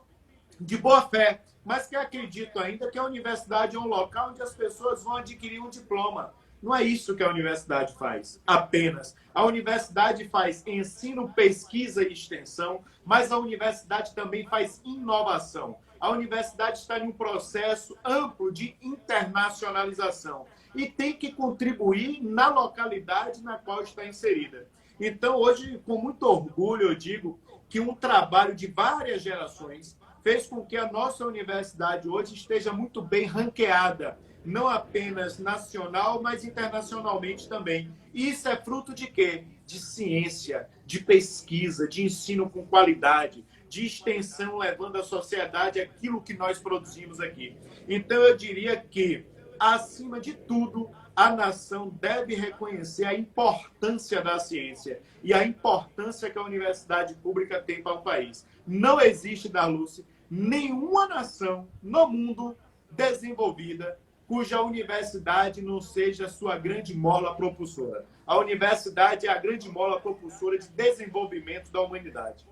de boa fé, mas que acreditam ainda que a universidade é um local onde as pessoas vão adquirir um diploma. Não é isso que a universidade faz, apenas. A universidade faz ensino, pesquisa e extensão, mas a universidade também faz inovação. A universidade está em um processo amplo de internacionalização e tem que contribuir na localidade na qual está inserida. Então, hoje, com muito orgulho, eu digo que um trabalho de várias gerações fez com que a nossa universidade hoje esteja muito bem ranqueada, não apenas nacional, mas internacionalmente também. E isso é fruto de quê? De ciência, de pesquisa, de ensino com qualidade, de extensão, levando à sociedade aquilo que nós produzimos aqui. Então, eu diria que, acima de tudo, a nação deve reconhecer a importância da ciência e a importância que a universidade pública tem para o país. Não existe, Darlúcia, nenhuma nação no mundo desenvolvida cuja universidade não seja sua grande mola propulsora. A universidade é a grande mola propulsora de desenvolvimento da humanidade.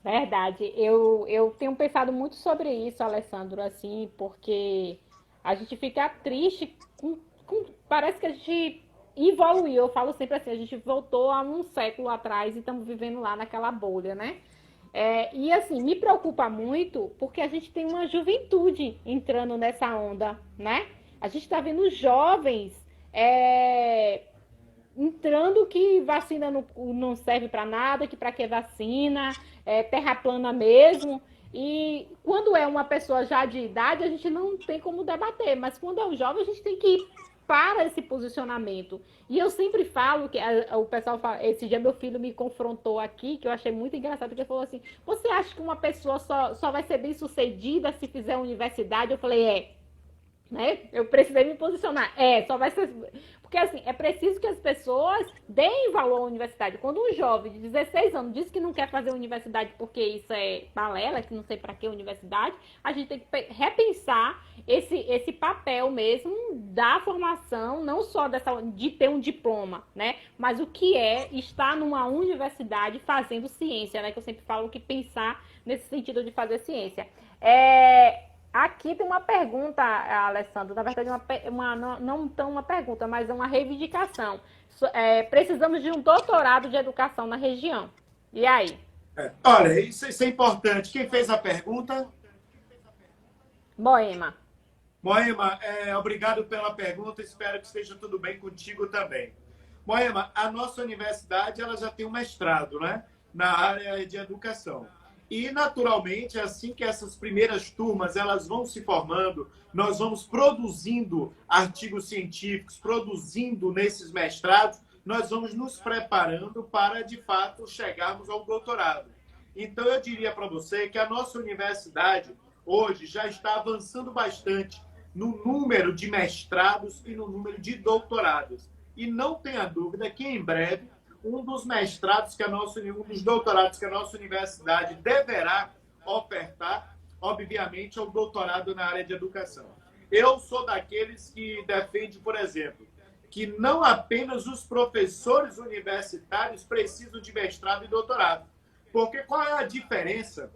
Verdade. Eu tenho pensado muito sobre isso, Alessandro, assim, porque a gente fica triste, parece que a gente evoluiu. Eu falo sempre assim, a gente voltou a um século atrás e estamos vivendo lá naquela bolha, né? E assim, me preocupa muito porque a gente tem uma juventude entrando nessa onda, né? A gente está vendo jovens entrando que vacina não serve para nada, que para que vacina, terra plana mesmo. E quando é uma pessoa já de idade, a gente não tem como debater, mas quando é um jovem, a gente tem que ir para esse posicionamento. E eu sempre falo que o pessoal fala, esse dia meu filho me confrontou aqui, que eu achei muito engraçado, que ele falou assim: você acha que uma pessoa só vai ser bem sucedida se fizer universidade? Eu falei, né? Eu precisei me posicionar. Só vai ser. Porque, assim, é preciso que as pessoas deem valor à universidade. Quando um jovem de 16 anos diz que não quer fazer universidade porque isso é balela, que não sei para que universidade, a gente tem que repensar esse papel mesmo da formação, não só de ter um diploma, né? Mas o que é estar numa universidade fazendo ciência, né? Que eu sempre falo que pensar nesse sentido de fazer ciência. Aqui tem uma pergunta, Alessandro, na verdade não tão uma pergunta, mas uma reivindicação. Precisamos de um doutorado de educação na região. E aí? Olha, isso é importante. Quem fez a pergunta? Moema. Moema, obrigado pela pergunta. Espero que esteja tudo bem contigo também. Moema, a nossa universidade ela já tem um mestrado, né, na área de educação. E, naturalmente, assim que essas primeiras turmas elas vão se formando, nós vamos produzindo artigos científicos, produzindo nesses mestrados, nós vamos nos preparando para, de fato, chegarmos ao doutorado. Então, eu diria para você que a nossa universidade, hoje, já está avançando bastante no número de mestrados e no número de doutorados. E não tenha dúvida que, em breve, um dos mestrados um dos doutorados que a nossa universidade deverá ofertar, obviamente, é o doutorado na área de educação. Eu sou daqueles que defende, por exemplo, que não apenas os professores universitários precisam de mestrado e doutorado. Porque qual é a diferença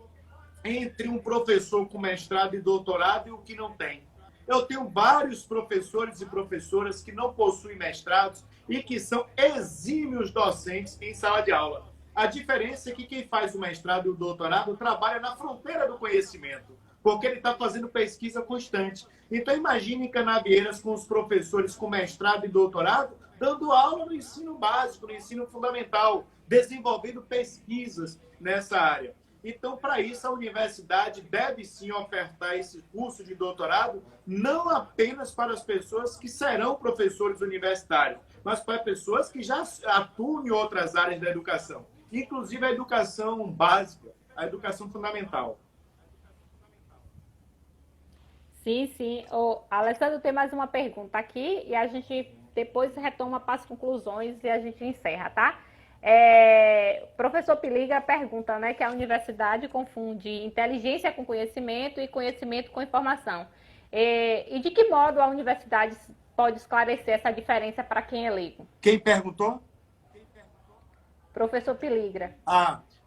entre um professor com mestrado e doutorado e o que não tem? Eu tenho vários professores e professoras que não possuem mestrados e que são exímios docentes em sala de aula. A diferença é que quem faz o mestrado e o doutorado trabalha na fronteira do conhecimento, porque ele está fazendo pesquisa constante. Então, imagine em Canavieiras com os professores com mestrado e doutorado dando aula no ensino básico, no ensino fundamental, desenvolvendo pesquisas nessa área. Então, para isso, a universidade deve sim ofertar esse curso de doutorado, não apenas para as pessoas que serão professores universitários, mas para pessoas que já atuam em outras áreas da educação, inclusive a educação básica, a educação fundamental. Sim, sim. Alessandro, tem mais uma pergunta aqui e a gente depois retoma para as conclusões e a gente encerra, tá? O professor Piliga pergunta, né, que a universidade confunde inteligência com conhecimento e conhecimento com informação. E de que modo a universidade pode esclarecer essa diferença para quem é leigo? Quem perguntou? Professor Piligra.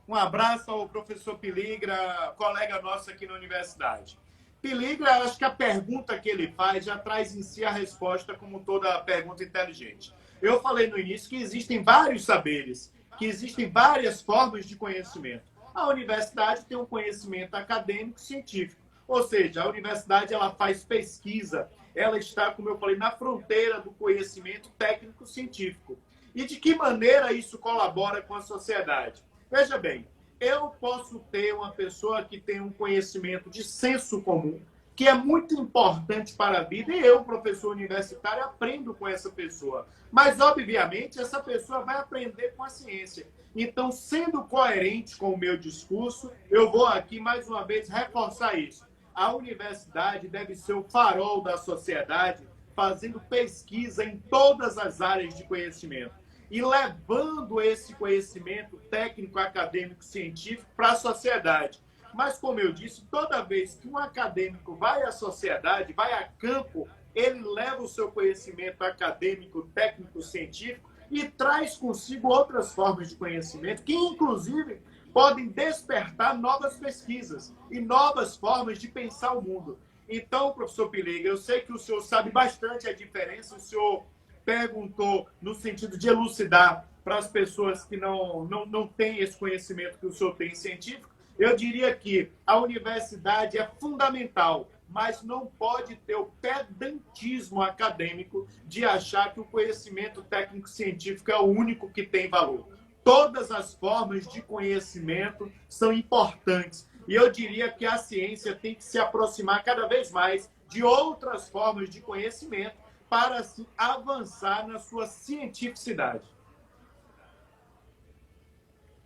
Um abraço ao professor Piligra, colega nosso aqui na universidade. Piligra, acho que a pergunta que ele faz já traz em si a resposta como toda pergunta inteligente. Eu falei no início que existem vários saberes, que existem várias formas de conhecimento. A universidade tem um conhecimento acadêmico científico, ou seja, a universidade ela faz pesquisa, ela está, como eu falei, na fronteira do conhecimento técnico científico. E de que maneira isso colabora com a sociedade? Veja bem, eu posso ter uma pessoa que tem um conhecimento de senso comum, que é muito importante para a vida, e eu, professor universitário, aprendo com essa pessoa. Mas, obviamente, essa pessoa vai aprender com a ciência. Então, sendo coerente com o meu discurso, eu vou aqui, mais uma vez, reforçar isso. A universidade deve ser o farol da sociedade, fazendo pesquisa em todas as áreas de conhecimento e levando esse conhecimento técnico, acadêmico, científico para a sociedade. Mas, como eu disse, toda vez que um acadêmico vai à sociedade, vai a campo, ele leva o seu conhecimento acadêmico, técnico, científico e traz consigo outras formas de conhecimento que, inclusive, podem despertar novas pesquisas e novas formas de pensar o mundo. Então, professor Piliga, eu sei que o senhor sabe bastante a diferença, o senhor perguntou no sentido de elucidar para as pessoas que não têm esse conhecimento que o senhor tem científico. Eu diria que a universidade é fundamental, mas não pode ter o pedantismo acadêmico de achar que o conhecimento técnico-científico é o único que tem valor. Todas as formas de conhecimento são importantes. E eu diria que a ciência tem que se aproximar cada vez mais de outras formas de conhecimento para assim, avançar na sua cientificidade.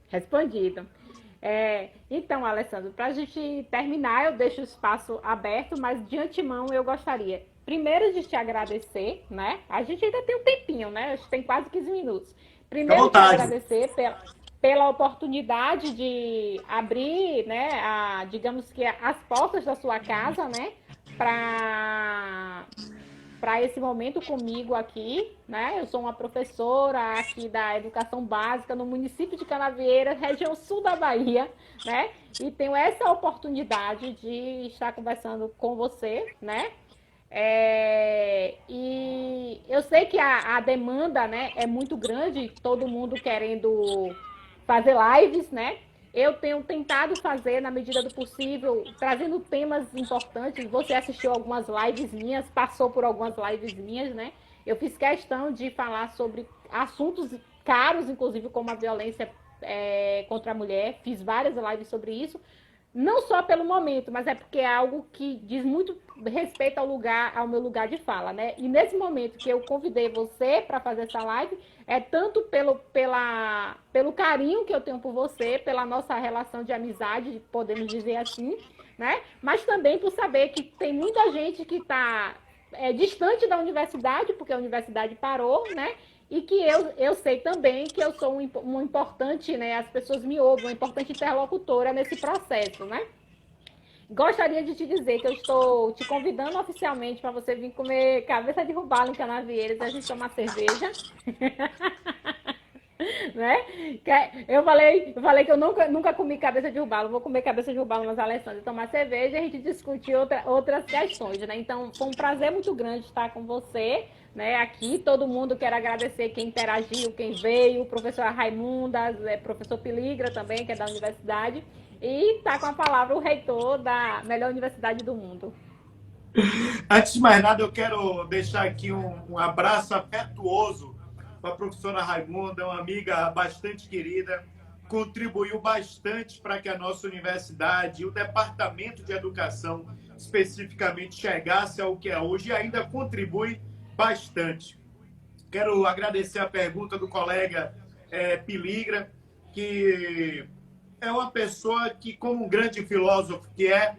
Respondido. Então, Alessandro, para a gente terminar, eu deixo o espaço aberto, mas de antemão eu gostaria primeiro de te agradecer, né? A gente ainda tem um tempinho, né? A gente tem quase 15 minutos. Fique à Primeiro te vontade. agradecer pela oportunidade de abrir, né, digamos que as portas da sua casa, né, para esse momento comigo aqui, né? Eu sou uma professora aqui da educação básica no município de Canavieira, região sul da Bahia, né? E tenho essa oportunidade de estar conversando com você, né? E eu sei que a demanda, né, é muito grande, todo mundo querendo fazer lives, né? Eu tenho tentado fazer, na medida do possível, trazendo temas importantes. Você assistiu algumas lives minhas, passou por algumas lives minhas, né? Eu fiz questão de falar sobre assuntos caros, inclusive como a violência contra a mulher. Fiz várias lives sobre isso. Não só pelo momento, mas é porque é algo que diz muito respeito ao meu lugar de fala, né? E nesse momento que eu convidei você para fazer essa live, é tanto pelo carinho que eu tenho por você, pela nossa relação de amizade, podemos dizer assim, né? Mas também por saber que tem muita gente que está distante da universidade, porque a universidade parou, né? E que eu sei também que eu sou um importante, né? As pessoas me ouvem, uma importante interlocutora nesse processo, né? Gostaria de te dizer que eu estou te convidando oficialmente para você vir comer cabeça de robalo em Canavieiras e a gente tomar cerveja. Né? Eu falei que eu nunca comi cabeça de robalo, vou comer cabeça de robalo nas Alessandras, tomar cerveja e a gente discutir outras questões, né? Então, foi um prazer muito grande estar com você, né? Aqui, todo mundo quer agradecer quem interagiu, quem veio, professora Raimunda, professor Piligra também, que é da universidade, e está com a palavra o reitor da melhor universidade do mundo. Antes de mais nada, eu quero deixar aqui um abraço afetuoso para a professora Raimunda, uma amiga bastante querida, contribuiu bastante para que a nossa universidade e o Departamento de Educação, especificamente, chegasse ao que é hoje e ainda contribui bastante. Quero agradecer a pergunta do colega Piligra, que é uma pessoa que, como um grande filósofo que é,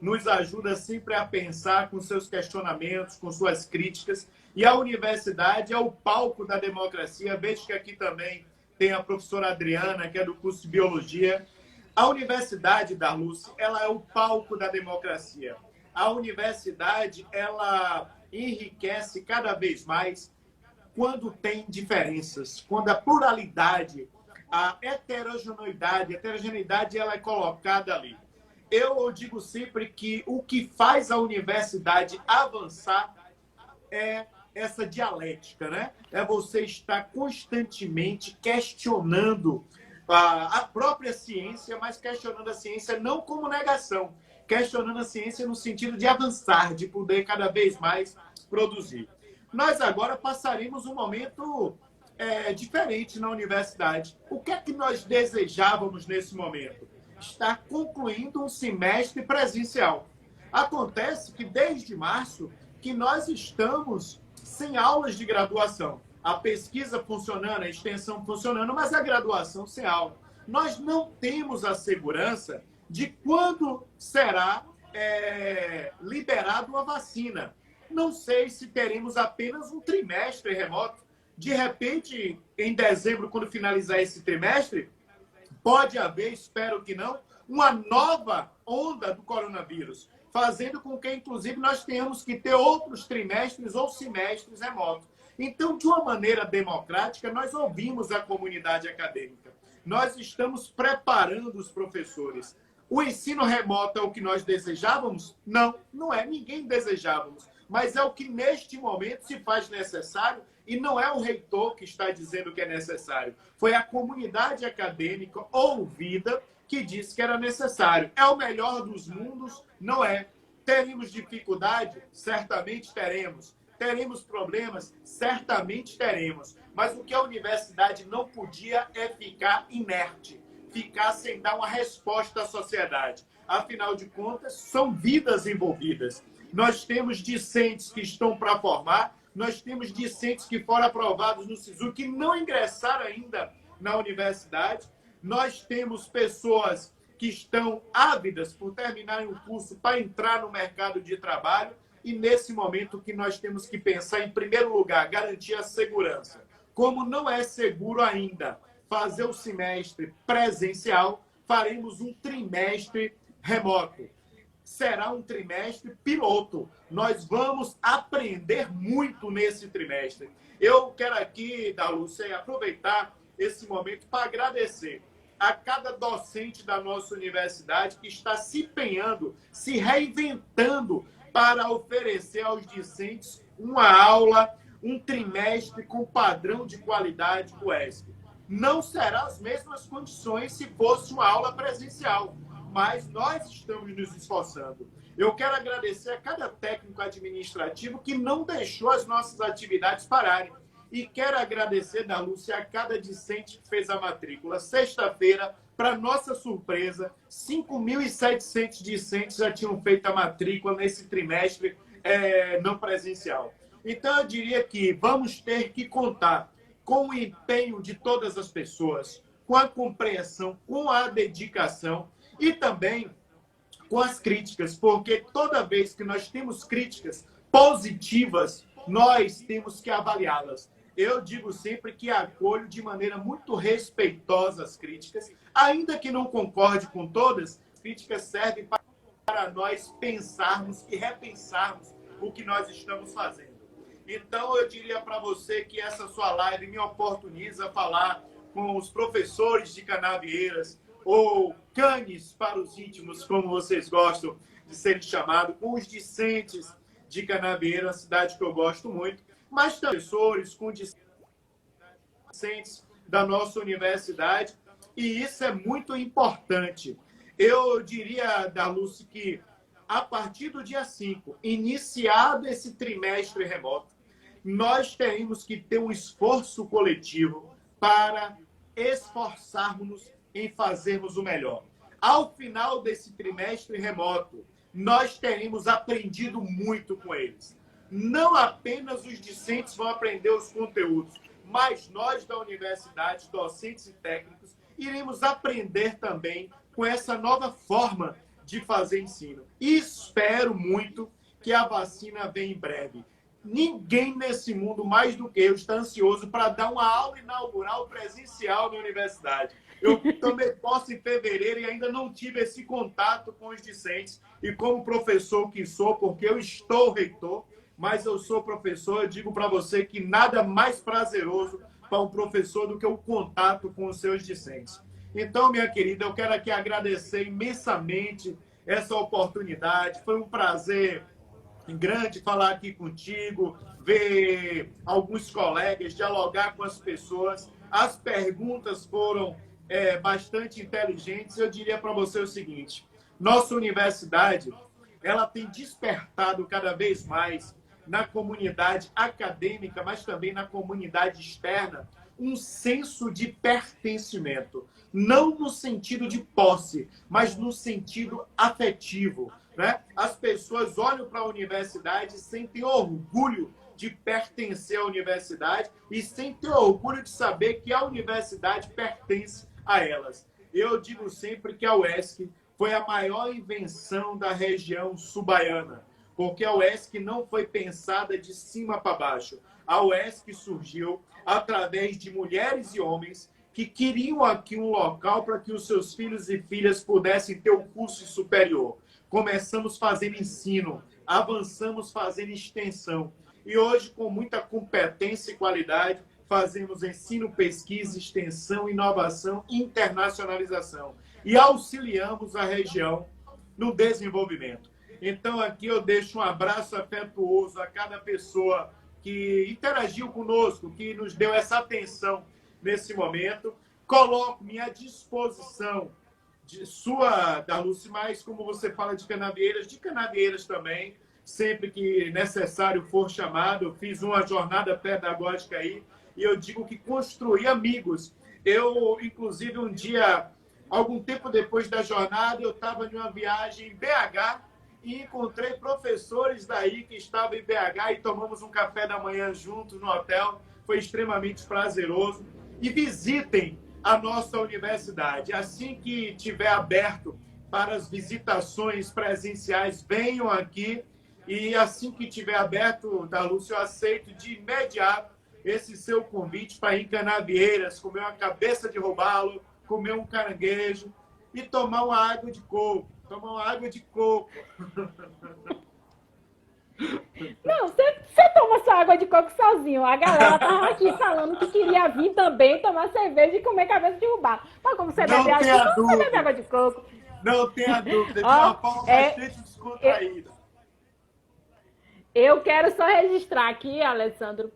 nos ajuda sempre a pensar com seus questionamentos, com suas críticas. E a universidade é o palco da democracia. Vejo que aqui também tem a professora Adriana, que é do curso de Biologia. A universidade, Darluce, ela é o palco da democracia. A universidade, ela enriquece cada vez mais quando tem diferenças, quando a pluralidade, a heterogeneidade ela é colocada ali. Eu digo sempre que o que faz a universidade avançar é essa dialética, né? É você estar constantemente questionando a própria ciência, mas questionando a ciência não como negação, questionando a ciência no sentido de avançar, de poder cada vez mais produzir. Nós agora passaremos um momento diferente na universidade. O que é que nós desejávamos nesse momento? Estar concluindo um semestre presencial. Acontece que desde março que nós estamos sem aulas de graduação. A pesquisa funcionando, a extensão funcionando, mas a graduação sem aula. Nós não temos a segurança de quando será liberada uma vacina. Não sei se teremos apenas um trimestre remoto. De repente, em dezembro, quando finalizar esse trimestre, pode haver, espero que não, uma nova onda do coronavírus, fazendo com que, inclusive, nós tenhamos que ter outros trimestres ou semestres remotos. Então, de uma maneira democrática, nós ouvimos a comunidade acadêmica. Nós estamos preparando os professores. O ensino remoto é o que nós desejávamos? Não, não é. Ninguém desejávamos. Mas é o que, neste momento, se faz necessário. E não é o reitor que está dizendo que é necessário. Foi a comunidade acadêmica ouvida que disse que era necessário. É o melhor dos mundos? Não é. Teremos dificuldade? Certamente teremos. Teremos problemas? Certamente teremos. Mas o que a universidade não podia é ficar inerte, ficar sem dar uma resposta à sociedade. Afinal de contas, são vidas envolvidas. Nós temos discentes que estão para formar, nós temos discentes que foram aprovados no SISU, que não ingressaram ainda na universidade. Nós temos pessoas que estão ávidas por terminarem o curso para entrar no mercado de trabalho. E nesse momento que nós temos que pensar, em primeiro lugar, garantir a segurança. Como não é seguro ainda fazer o semestre presencial, faremos um trimestre remoto. Será um trimestre piloto. Nós vamos aprender muito nesse trimestre. Eu quero aqui, Dalúcia, aproveitar esse momento para agradecer a cada docente da nossa universidade que está se empenhando, se reinventando para oferecer aos discentes uma aula, um trimestre com padrão de qualidade do UESC. Não serão as mesmas condições se fosse uma aula presencial, mas nós estamos nos esforçando. Eu quero agradecer a cada técnico administrativo que não deixou as nossas atividades pararem. E quero agradecer, Dalúcia, a cada discente que fez a matrícula. Sexta-feira, para nossa surpresa, 5.700 discentes já tinham feito a matrícula nesse trimestre não presencial. Então, eu diria que vamos ter que contar com o empenho de todas as pessoas, com a compreensão, com a dedicação e também com as críticas, porque toda vez que nós temos críticas positivas, nós temos que avaliá-las. Eu digo sempre que acolho de maneira muito respeitosa as críticas, ainda que não concorde com todas, críticas servem para nós pensarmos e repensarmos o que nós estamos fazendo. Então, eu diria para você que essa sua live me oportuniza a falar com os professores de Canavieiras, ou canes para os íntimos, como vocês gostam de serem chamados, com os discentes de Canavieiras, cidade que eu gosto muito, mas também professores, com discentes da nossa universidade, e isso é muito importante. Eu diria, Dalúcia, que a partir do dia 5, iniciado esse trimestre remoto, nós teremos que ter um esforço coletivo para esforçarmos em fazermos o melhor. Ao final desse trimestre remoto, nós teremos aprendido muito com eles. Não apenas os discentes vão aprender os conteúdos, mas nós da universidade, docentes e técnicos, iremos aprender também com essa nova forma de fazer ensino. E espero muito que a vacina venha em breve. Ninguém nesse mundo, mais do que eu, está ansioso para dar uma aula inaugural presencial na universidade. Eu também posso em fevereiro e ainda não tive esse contato com os discentes. E como professor que sou, porque eu estou reitor, mas eu sou professor, eu digo para você que nada mais prazeroso para um professor do que o contato com os seus discentes. Então, minha querida, eu quero aqui agradecer imensamente essa oportunidade. Foi um prazer grande falar aqui contigo, ver alguns colegas, dialogar com as pessoas. As perguntas foram bastante inteligentes. Eu diria para você o seguinte: nossa universidade, ela tem despertado cada vez mais na comunidade acadêmica, mas também na comunidade externa, um senso de pertencimento. Não no sentido de posse, mas no sentido afetivo, né? As pessoas olham para a universidade e sentem orgulho de pertencer à universidade e sentem orgulho de saber que a universidade pertence a elas. Eu digo sempre que a UESC foi a maior invenção da região sul-baiana, porque a UESC não foi pensada de cima para baixo. A UESC surgiu através de mulheres e homens que queriam aqui um local para que os seus filhos e filhas pudessem ter um curso superior. Começamos fazendo ensino, avançamos fazendo extensão. E hoje, com muita competência e qualidade, fazemos ensino, pesquisa, extensão, inovação e internacionalização. E auxiliamos a região no desenvolvimento. Então, aqui eu deixo um abraço afetuoso a cada pessoa que interagiu conosco, que nos deu essa atenção nesse momento. Coloco-me à disposição de sua, Dalúcia, mas como você fala de Canavieiras também, sempre que necessário for chamado. Eu fiz uma jornada pedagógica aí e eu digo que construí amigos. Eu, inclusive, um dia, algum tempo depois da jornada, eu estava em uma viagem em BH e encontrei professores daí que estavam em BH e tomamos um café da manhã juntos no hotel. Foi extremamente prazeroso. E visitem a nossa universidade. Assim que tiver aberto para as visitações presenciais, venham aqui E assim que tiver aberto, Darlúcio, eu aceito de imediato esse seu convite para ir em Canavieiras, comer uma cabeça de robalo, comer um caranguejo e tomar uma água de coco. Tomar uma água de coco. Não, você toma sua água de coco sozinho. A galera tava aqui falando que queria vir também tomar cerveja e comer cabeça de robalo. Mas como você bebe água de coco, você bebe água de coco. Não tenha dúvida, de uma forma bastante descontraída. Eu quero só registrar aqui, Alessandro,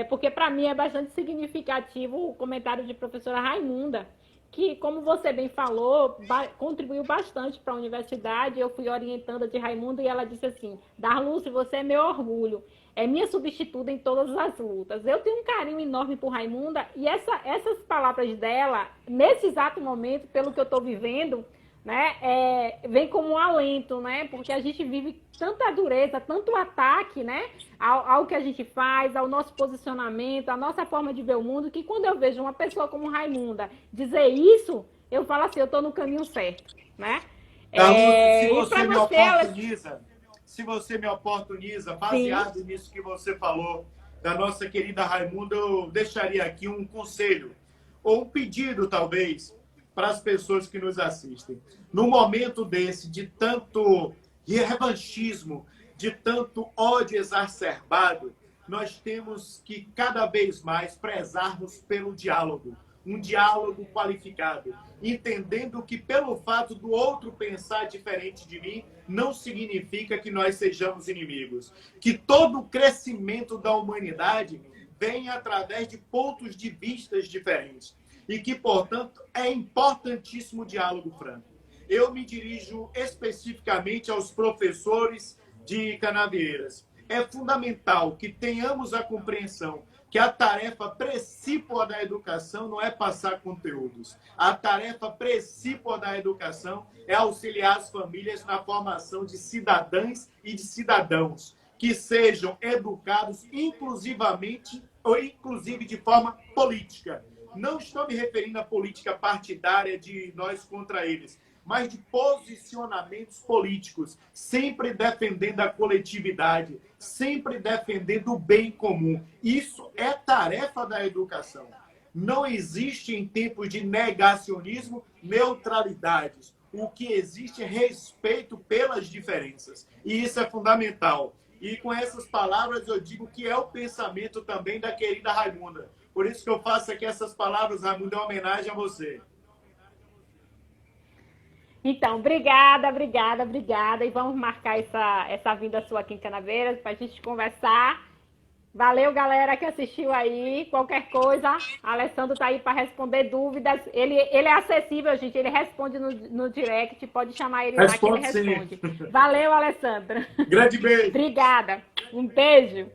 porque para mim é bastante significativo o comentário de professora Raimunda, que, como você bem falou, contribuiu bastante para a universidade. Eu fui orientanda de Raimunda e ela disse assim: Darlúcia, você é meu orgulho, é minha substituta em todas as lutas. Eu tenho um carinho enorme por Raimunda e essas palavras dela, nesse exato momento, pelo que eu estou vivendo, né, vem como um alento, né, porque a gente vive tanta dureza, tanto ataque, né, ao que a gente faz, ao nosso posicionamento, à nossa forma de ver o mundo, que quando eu vejo uma pessoa como Raimunda dizer isso, eu falo assim, eu estou no caminho certo, né? Se você me oportuniza, baseado Sim. nisso que você falou, da nossa querida Raimunda, eu deixaria aqui um conselho, ou um pedido, talvez, para as pessoas que nos assistem. No momento desse, de tanto revanchismo, de tanto ódio exacerbado, nós temos que cada vez mais prezarmos pelo diálogo. Um diálogo qualificado, entendendo que pelo fato do outro pensar diferente de mim, não significa que nós sejamos inimigos. Que todo o crescimento da humanidade vem através de pontos de vistas diferentes. E que, portanto, é importantíssimo o diálogo franco. Eu me dirijo especificamente aos professores de Canavieiras. É fundamental que tenhamos a compreensão que a tarefa precípua da educação não é passar conteúdos. A tarefa precípua da educação é auxiliar as famílias na formação de cidadãs e de cidadãos que sejam educados inclusivamente ou inclusive de forma política. Não estou me referindo à política partidária de nós contra eles, mas de posicionamentos políticos, sempre defendendo a coletividade, sempre defendendo o bem comum. Isso é tarefa da educação. Não existe em tempos de negacionismo neutralidades. O que existe é respeito pelas diferenças. E isso é fundamental. E com essas palavras eu digo que é o pensamento também da querida Raimunda. Por isso que eu faço aqui essas palavras, Raimunda, em homenagem a você. Então, obrigada. E vamos marcar essa vinda sua aqui em Canaveiras para a gente conversar. Valeu, galera que assistiu aí. Qualquer coisa, Alessandro tá aí para responder dúvidas. Ele é acessível, gente. Ele responde no direct. Pode chamar ele lá que ele responde. Valeu, Alessandro. Grande beijo. Obrigada. Um beijo.